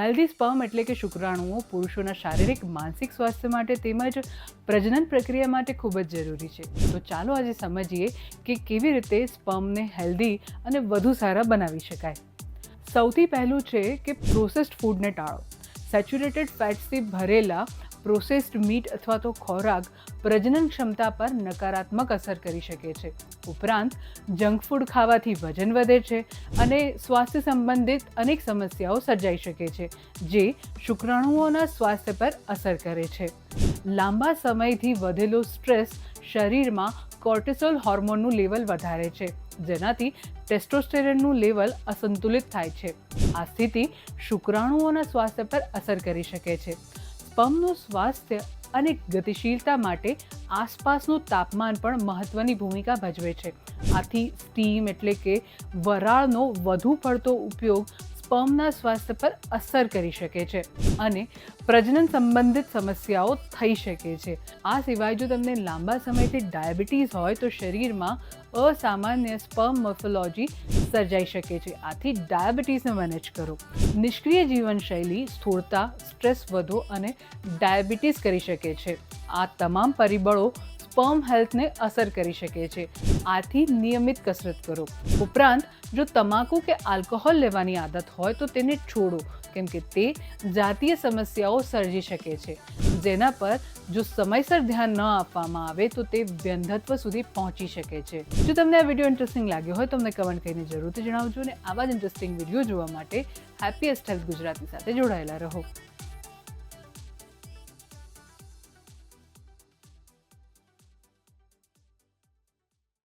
Healthy sperm એટલે કે શુક્રાણુઓ પુરુષોના શારીરિક માનસિક સ્વાસ્થ્ય માટે તેમજ પ્રજનન પ્રક્રિયા માટે ખૂબ જ જરૂરી છે. તો ચાલો આજે સમજીએ કે કેવી રીતે સ્પર્મને હેલ્ધી અને વધુ સારા બનાવી શકાય. સૌથી પહેલું છે કે પ્રોસેસ્ડ ફૂડને ટાળો. સેચ્યુરેટેડ ફેટ્સથી ભરેલા પ્રોસેસ્ડ મીટ અથવા તો ખોરાક પ્રજનન ક્ષમતા પર નકારાત્મક અસર કરી શકે છે. ઉપરાંત જંક ફૂડ ખાવાથી વજન વધે છે અને સ્વાસ્થ્ય સંબંધિત અનેક સમસ્યાઓ સર્જાઈ શકે છે, જે શુક્રાણુઓના સ્વાસ્થ્ય પર અસર કરે છે. લાંબા સમયથી વધેલો સ્ટ્રેસ શરીરમાં કોર્ટિસોલ હોર્મોનનું લેવલ વધારે છે, જેનાથી ટેસ્ટોસ્ટેરોનનું લેવલ અસંતુલિત થાય છે. આ સ્થિતિ શુક્રાણુઓના સ્વાસ્થ્ય પર અસર કરી શકે છે. સ્પર્મનું સ્વાસ્થ્ય અને ગતિશીલતા માટે આસપાસનું તાપમાન પણ મહત્વની ભૂમિકા ભજવે છે. આથી સ્ટીમ એટલે કે વરાળનો વધુ પડતો ઉપયોગ સ્પર્મના સ્વાસ્થ્ય પર અસર કરી શકે છે અને પ્રજનન સંબંધિત સમસ્યાઓ થઈ શકે છે. આ સિવાય જો તમને લાંબા સમયથી ડાયાબિટીસ હોય તો શરીરમાં અસામાન્ય સ્પર્મ મોર્ફોલોજી સર્જાઈ શકે છે. આથી ડાયાબિટીસને મેનેજ કરો. નિષ્ક્રિય જીવનશૈલી સ્થૂળતા, સ્ટ્રેસ વધો અને ડાયાબિટીસ કરી શકે છે. આ તમામ પરિબળો સ્પર્મ હેલ્થને અસર કરી શકે છે. આથી નિયમિત કસરત કરો. ઉપરાંત જો તમાકુ કે આલ્કોહોલ લેવાની આદત હોય તો તેને છોડો, કેમ કે તે જાતીય સમસ્યાઓ સર્જી શકે છે, જેના પર જો સમયસર ધ્યાન ન આપવામાં આવે તો તે વ્યંધત્વ સુધી પહોંચી શકે છે. જો તમને આ વિડીયો ઇન્ટરેસ્ટિંગ લાગ્યો હોય તો અમને કમેન્ટ કરીને જરૂરથી જણાવજો અને આવા જ ઇન્ટરેસ્ટિંગ વિડીયો જોવા માટે હેપીએસ્ટ હેલ્થ ગુજરાતી સાથે જોડાયેલા રહો.